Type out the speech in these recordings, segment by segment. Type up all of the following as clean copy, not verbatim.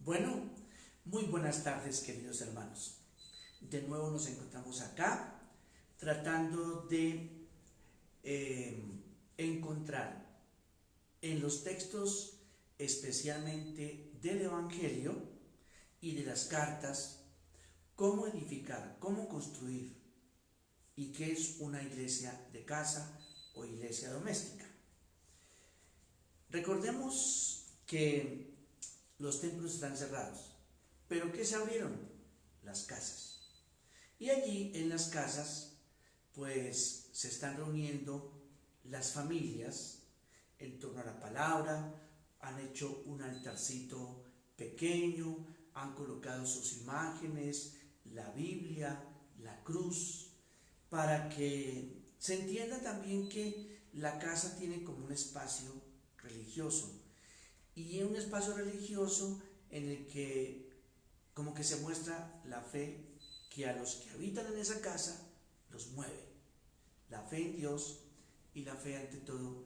Bueno, muy buenas tardes, queridos hermanos. De nuevo nos encontramos acá tratando de encontrar en los textos, especialmente del Evangelio y de las cartas, cómo edificar, cómo construir y qué es una iglesia de casa o iglesia doméstica. Recordemos que los templos están cerrados, pero ¿qué se abrieron? Las casas. Y allí en las casas, pues se están reuniendo las familias en torno a la palabra, han hecho un altarcito pequeño, han colocado sus imágenes, la Biblia, la cruz, para que se entienda también que la casa tiene como un espacio religioso, y en un espacio religioso en el que como que se muestra la fe que a los que habitan en esa casa los mueve, la fe en Dios y la fe ante todo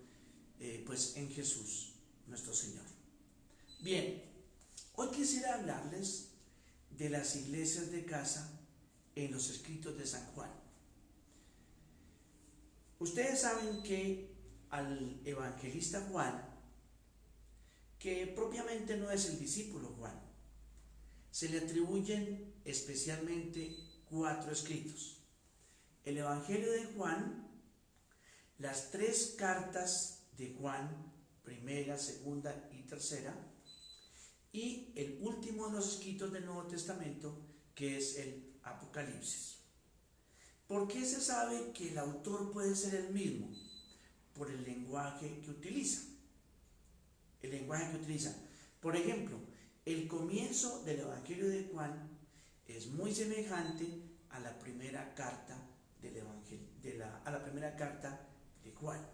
pues en Jesús nuestro Señor. Bien, hoy quisiera hablarles de las iglesias de casa en los escritos de San Juan. Ustedes saben que al evangelista Juan, que propiamente no es el discípulo Juan, se le atribuyen especialmente 4 escritos: el Evangelio de Juan, las 3 cartas de Juan, primera, segunda y tercera, y el último de los escritos del Nuevo Testamento, que es el Apocalipsis. ¿Por qué se sabe que el autor puede ser el mismo? Por el lenguaje que utiliza. Por ejemplo, el comienzo del Evangelio de Juan es muy semejante a la primera carta del Evangelio, a la primera carta de Juan.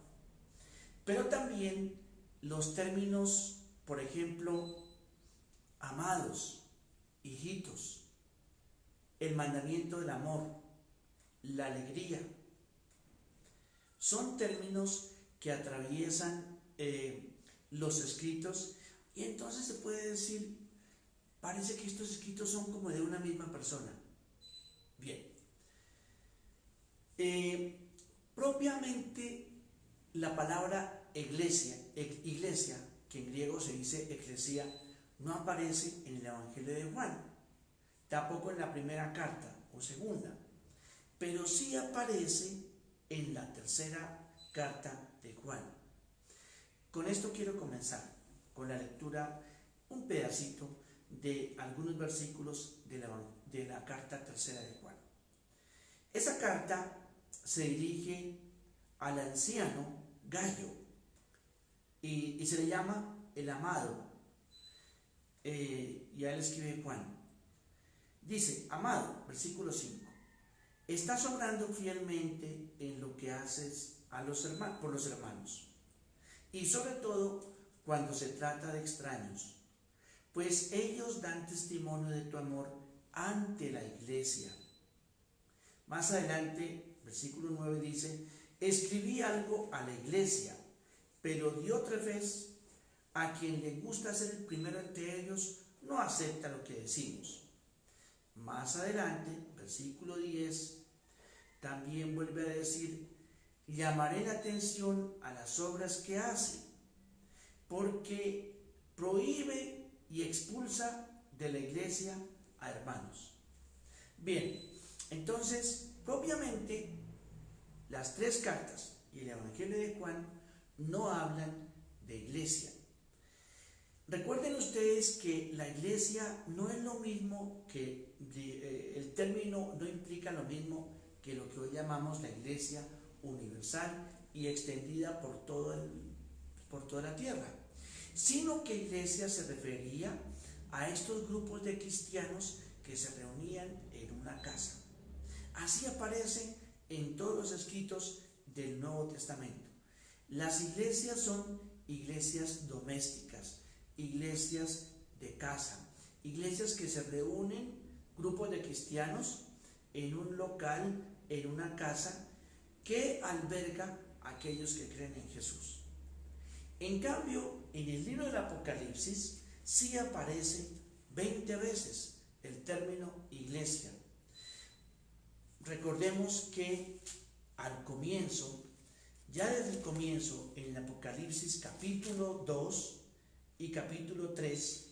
Pero también los términos, por ejemplo, amados, hijitos, el mandamiento del amor, la alegría, son términos que atraviesan los escritos, y entonces se puede decir, parece que estos escritos son como de una misma persona. Bien, propiamente la palabra iglesia, que en griego se dice eclesia, no aparece en el Evangelio de Juan, tampoco en la primera carta o segunda, pero sí aparece en la tercera carta de Juan. Con esto quiero comenzar con la lectura, un pedacito de algunos versículos de la carta tercera de Juan. Esa carta se dirige al anciano Gallo y se le llama el amado, y a él escribe Juan. Dice: amado, versículo 5, estás obrando fielmente en lo que haces por los hermanos, y sobre todo cuando se trata de extraños, pues ellos dan testimonio de tu amor ante la iglesia. Más adelante, versículo 9 dice: escribí algo a la iglesia, pero Diótrefes, a quien le gusta ser el primero entre ellos, no acepta lo que decimos. Más adelante, versículo 10, también vuelve a decir: llamaré la atención a las obras que hace, porque prohíbe y expulsa de la iglesia a hermanos. Bien, entonces, propiamente, las 3 cartas y el Evangelio de Juan no hablan de iglesia. Recuerden ustedes que la iglesia no es lo mismo que, el término no implica lo mismo que lo que hoy llamamos la iglesia universal y extendida por toda la tierra, sino que iglesia se refería a estos grupos de cristianos que se reunían en una casa. Así aparece en todos los escritos del Nuevo Testamento. Las iglesias son iglesias domésticas, iglesias de casa, iglesias que se reúnen, grupos de cristianos, en un local, en una casa, que alberga a aquellos que creen en Jesús. En cambio, en el libro del Apocalipsis sí aparece 20 veces el término iglesia. Recordemos que al comienzo, ya desde el comienzo, en el Apocalipsis capítulo 2 y capítulo 3,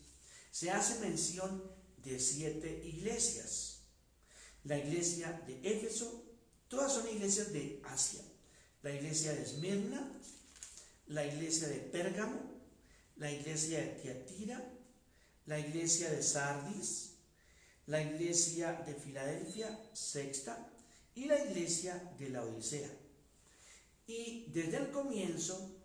se hace mención de 7 iglesias. La iglesia de Éfeso, todas son iglesias de Asia. La iglesia de Esmirna, la iglesia de Pérgamo, la iglesia de Tiatira, la iglesia de Sardis, la iglesia de Filadelfia, sexta, y la iglesia de la Odisea. Y desde el comienzo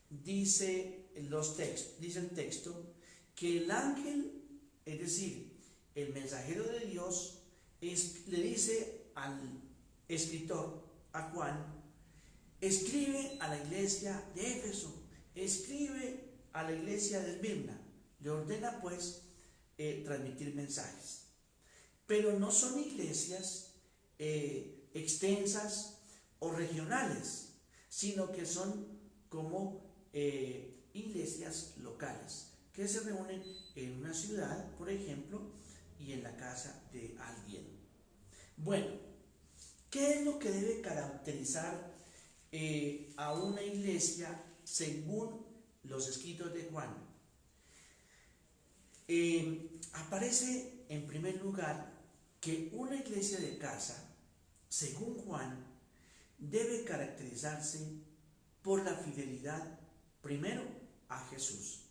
dice el texto que el ángel, es decir, el mensajero de Dios, le dice al escritor, a Juan, escribe a la iglesia de Éfeso, escribe a la iglesia de Esmirna. Le ordena pues transmitir mensajes. Pero no son iglesias extensas o regionales, sino que son como iglesias locales que se reúnen en una ciudad, por ejemplo, y en la casa de alguien. Bueno, ¿qué es lo que debe caracterizar a una iglesia según los escritos de Juan? Aparece en primer lugar que una iglesia de casa, según Juan, debe caracterizarse por la fidelidad, primero, a Jesús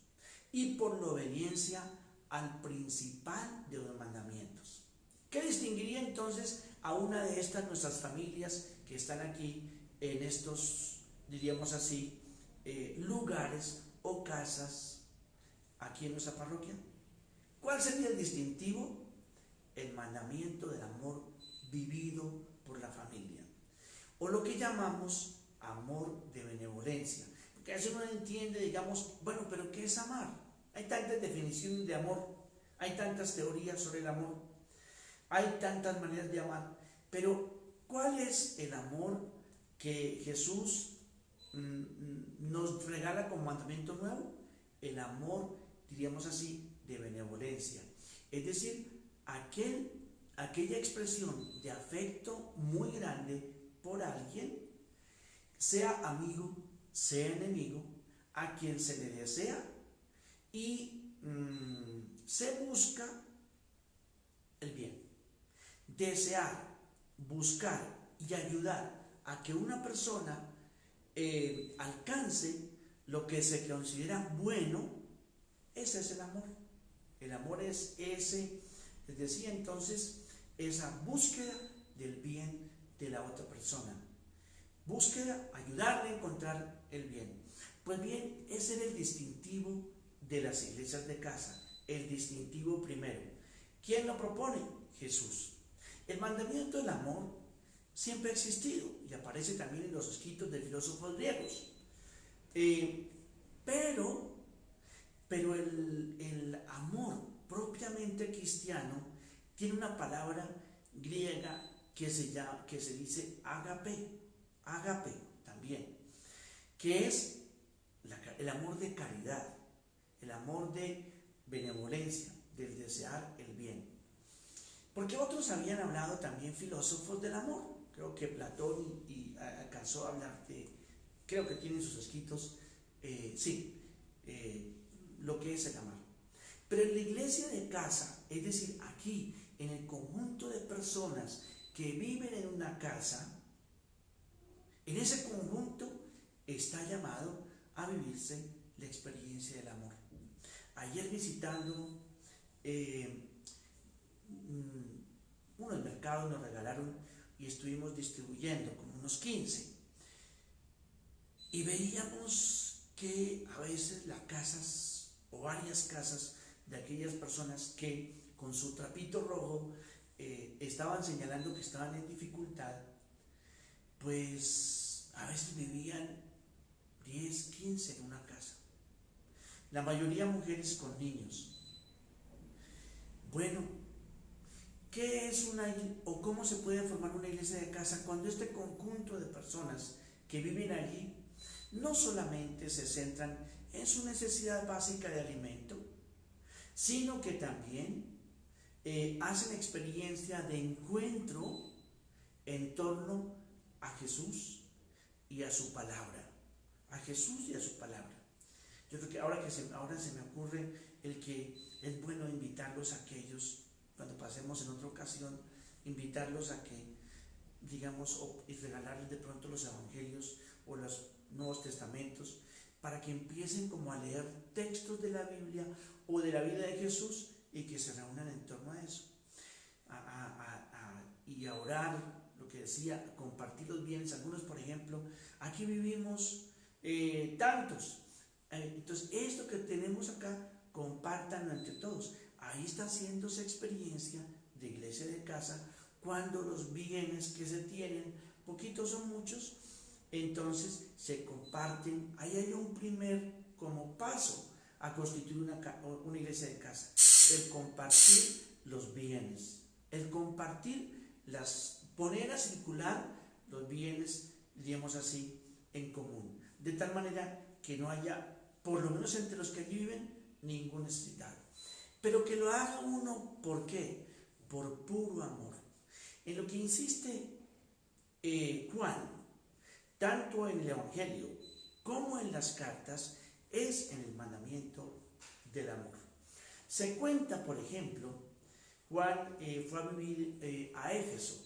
y por la obediencia al principal de los mandamientos. ¿Qué distinguiría entonces a una de estas nuestras familias que están aquí en estos, diríamos así, lugares o casas aquí en nuestra parroquia? ¿Cuál sería el distintivo? El mandamiento del amor vivido por la familia, o lo que llamamos amor de benevolencia. Porque a veces uno entiende, digamos, bueno, pero ¿qué es amar? Hay tantas definiciones de amor, hay tantas teorías sobre el amor, hay tantas maneras de amar, pero ¿cuál es el amor que Jesús nos regala como mandamiento nuevo? El amor, diríamos así, de benevolencia, es decir, aquella expresión de afecto muy grande por alguien, sea amigo, sea enemigo, a quien se le desea y se busca el bien. Desear, buscar y ayudar a que una persona alcance lo que se considera bueno, ese es el amor. El amor es ese, les decía entonces, esa búsqueda del bien de la otra persona. Búsqueda, ayudarle a encontrar el bien. Pues bien, ese era el distintivo de las iglesias de casa, el distintivo primero. ¿Quién lo propone? Jesús. El mandamiento del amor siempre ha existido y aparece también en los escritos de filósofos griegos. Pero el amor propiamente cristiano tiene una palabra griega que se dice ágape también, que es el amor de caridad, el amor de benevolencia, del desear el bien. Porque otros habían hablado también filósofos del amor. Creo que Platón alcanzó a hablar creo que tienen sus escritos, lo que es el amor. Pero en la iglesia de casa, es decir, aquí, en el conjunto de personas que viven en una casa, en ese conjunto está llamado a vivirse la experiencia del amor. Ayer visitando unos mercados nos regalaron y estuvimos distribuyendo como unos 15 y veíamos que a veces las casas o varias casas de aquellas personas que con su trapito rojo estaban señalando que estaban en dificultad, pues a veces vivían 10, 15 en una casa, la mayoría mujeres con niños. Bueno, ¿qué es o cómo se puede formar una iglesia de casa cuando este conjunto de personas que viven allí no solamente se centran en su necesidad básica de alimento, sino que también hacen experiencia de encuentro en torno a Jesús y a su palabra. A Jesús y a su palabra. Yo creo que ahora se me ocurre el que es bueno invitarlos a aquellos, cuando pasemos en otra ocasión, invitarlos a que, digamos, y regalarles de pronto los evangelios o los Nuevos Testamentos, para que empiecen como a leer textos de la Biblia o de la vida de Jesús y que se reúnan en torno a eso. Y a orar, lo que decía, a compartir los bienes. Algunos, por ejemplo, aquí vivimos tantos. Entonces, esto que tenemos acá, compártanlo entre todos. Ahí está haciéndose experiencia de iglesia de casa, cuando los bienes que se tienen, poquitos o muchos, entonces se comparten. Ahí hay un primer como paso a constituir una iglesia de casa, el compartir los bienes, el compartir poner a circular los bienes, digamos así, en común, de tal manera que no haya, por lo menos entre los que allí viven, ningún necesitado, pero que lo haga uno. ¿Por qué? Por puro amor. En lo que insiste Juan, tanto en el Evangelio como en las cartas, es en el mandamiento del amor. Se cuenta, por ejemplo, Juan fue a vivir a Éfeso.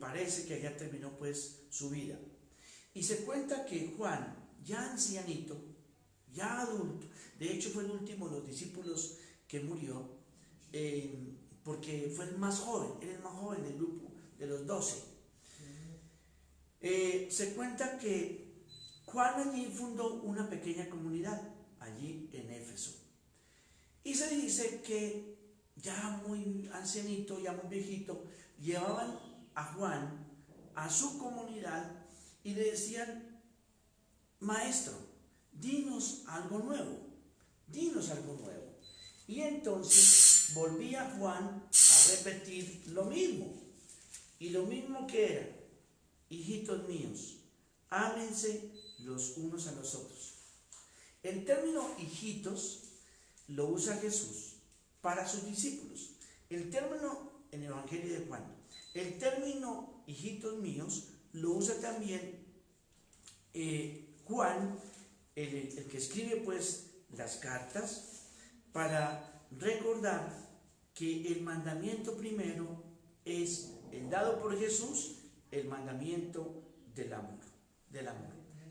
Parece que allá terminó pues su vida. Y se cuenta que Juan, ya ancianito, ya adulto, de hecho fue el último de los discípulos que murió, porque fue el más joven, era el más joven del grupo de los 12. Se cuenta que Juan allí fundó una pequeña comunidad, allí en Éfeso. Y se dice que ya muy ancianito, ya muy viejito, llevaban a Juan a su comunidad y le decían: maestro, dinos algo nuevo, dinos algo nuevo. Y entonces volvía Juan a repetir lo mismo, y lo mismo que era: hijitos míos, ámense los unos a los otros. El término hijitos lo usa Jesús para sus discípulos. El término en el Evangelio de Juan, el término hijitos míos lo usa también Juan, el que escribe pues las cartas, para recordar que el mandamiento primero es el dado por Jesús, el mandamiento del amor,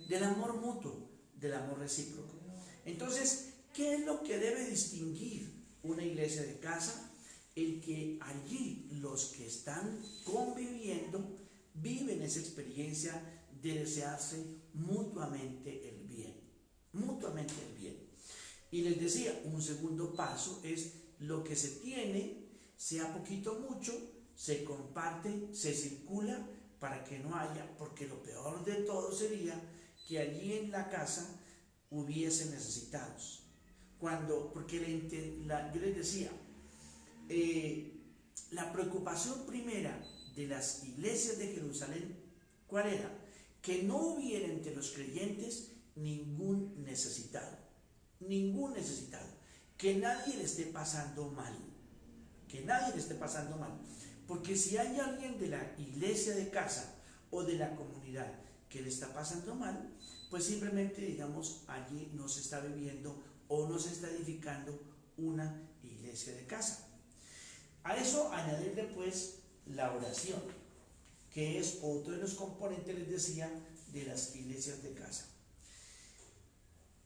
del amor mutuo, del amor recíproco. Entonces, ¿qué es lo que debe distinguir una iglesia de casa? El que allí los que están conviviendo viven esa experiencia de desearse mutuamente el bien, mutuamente el bien. Y les decía, un segundo paso es lo que se tiene, sea poquito o mucho, se comparte, se circula, para que no haya, porque lo peor de todo sería que allí en la casa hubiese necesitados. Porque yo les decía, la preocupación primera de las iglesias de Jerusalén, ¿cuál era? Que no hubiera entre los creyentes ningún necesitado, que nadie le esté pasando mal, porque si hay alguien de la iglesia de casa o de la comunidad que le está pasando mal, pues simplemente, digamos, allí no se está viviendo o no se está edificando una iglesia de casa. A eso añadirle pues la oración, que es otro de los componentes, les decía, de las iglesias de casa.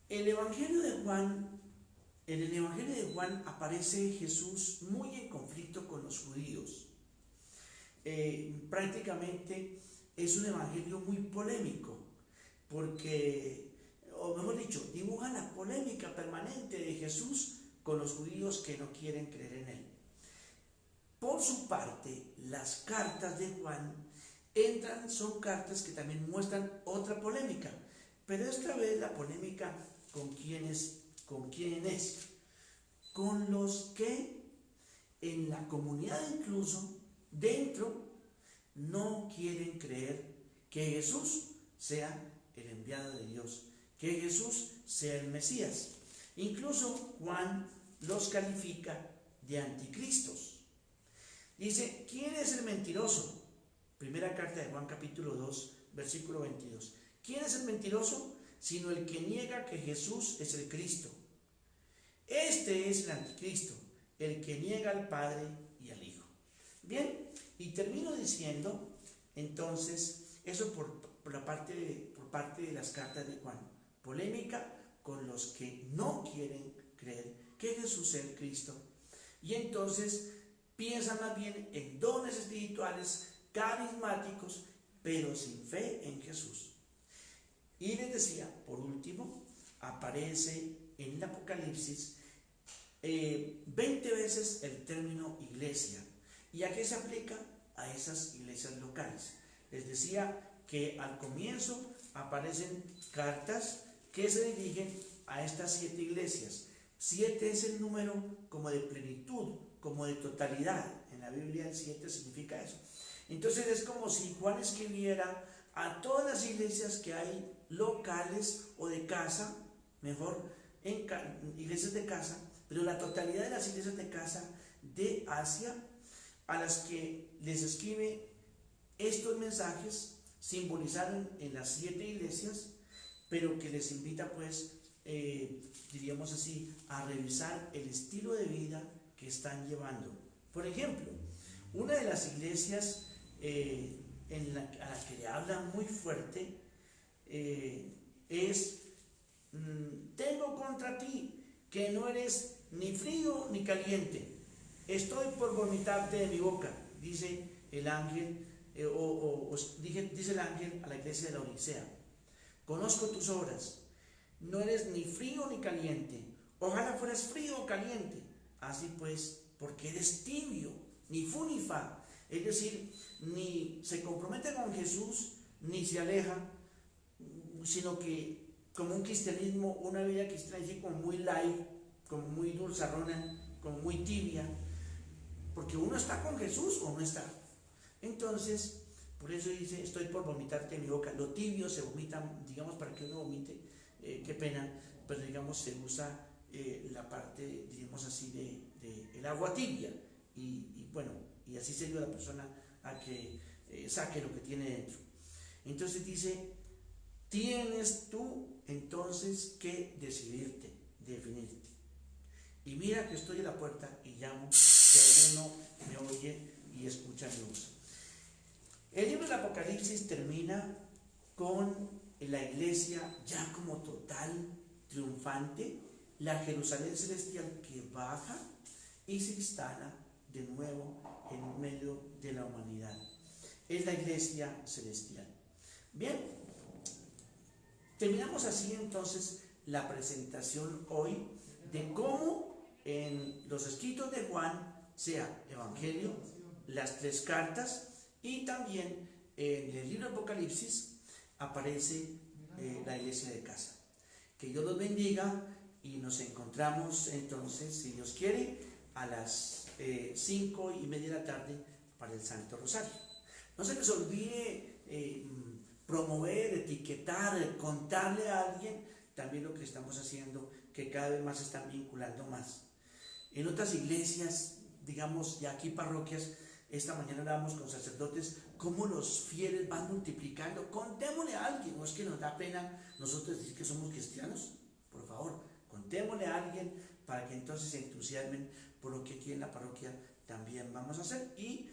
En el Evangelio de Juan aparece Jesús muy en conflicto con los judíos. Prácticamente es un evangelio muy polémico, porque, o mejor dicho, dibuja la polémica permanente de Jesús con los judíos que no quieren creer en él. Por su parte, las cartas de Juan son cartas que también muestran otra polémica, pero esta vez la polémica ¿con quién es? Con los que en la comunidad, incluso dentro, no quieren creer que Jesús sea el enviado de Dios, que Jesús sea el Mesías. Incluso Juan los califica de anticristos. Dice, ¿quién es el mentiroso? Primera carta de Juan capítulo 2, versículo 22. ¿Quién es el mentiroso? Sino el que niega que Jesús es el Cristo. Este es el anticristo, el que niega al Padre y al Hijo. Bien, y termino diciendo, entonces, eso por parte de las cartas de Juan. Polémica con los que no quieren creer que Jesús es el Cristo. Y entonces piensan más bien en dones espirituales, carismáticos, pero sin fe en Jesús. Y les decía, por último, aparece en el Apocalipsis 20 veces el término iglesia. ¿Y a qué se aplica? A esas iglesias locales. Les decía que al comienzo aparecen cartas que se dirigen a estas 7 iglesias. 7 es el número como de plenitud, como de totalidad. En la Biblia el 7 significa eso. Entonces es como si Juan escribiera a todas las iglesias que hay locales o de casa, mejor, en iglesias de casa, pero la totalidad de las iglesias de casa de Asia, a las que les escribe estos mensajes, simbolizaron en las 7 iglesias, pero que les invita pues, diríamos así, a revisar el estilo de vida que están llevando. Por ejemplo, una de las iglesias a la que le habla muy fuerte es, tengo contra ti que no eres ni frío ni caliente, estoy por vomitarte de mi boca, dice el ángel, dice el ángel a la iglesia de la Odisea. Conozco tus obras, no eres ni frío ni caliente, ojalá fueras frío o caliente, así pues, porque eres tibio, ni fu ni fa, es decir, ni se compromete con Jesús, ni se aleja, sino que como un cristianismo, una vida cristiana así como muy light, como muy dulzarrona, como muy tibia, porque uno está con Jesús o no está. Entonces, por eso dice, estoy por vomitarte en mi boca. Lo tibio se vomita, digamos, para que uno vomite, qué pena, pero digamos se usa la parte, digamos así, de el agua tibia. Y bueno, y así se ayuda a la persona a que saque lo que tiene dentro. Entonces dice, tienes tú entonces que decidirte, definirte. Y mira que estoy a la puerta y llamo, si alguno me oye y escucha mi voz. El libro del Apocalipsis termina con la iglesia ya como total, triunfante, la Jerusalén celestial que baja y se instala de nuevo en medio de la humanidad. Es la iglesia celestial. Bien, terminamos así entonces la presentación hoy de cómo en los escritos de Juan, sea Evangelio, las 3 cartas, y también en el libro de Apocalipsis aparece la iglesia de casa. Que Dios los bendiga y nos encontramos entonces, si Dios quiere, a las 5:30 de la tarde para el Santo Rosario. No se les olvide promover, etiquetar, contarle a alguien también lo que estamos haciendo, que cada vez más se están vinculando más. En otras iglesias, digamos, y aquí parroquias, esta mañana hablábamos con sacerdotes cómo los fieles van multiplicando. Contémosle a alguien, ¿no es que nos da pena nosotros decir que somos cristianos? Por favor, contémosle a alguien para que entonces se entusiasmen por lo que aquí en la parroquia también vamos a hacer y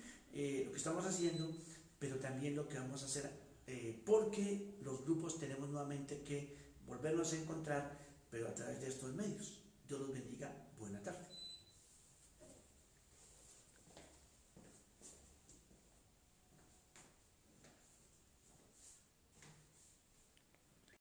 lo que estamos haciendo, pero también lo que vamos a hacer porque los grupos tenemos nuevamente que volvernos a encontrar, pero a través de estos medios.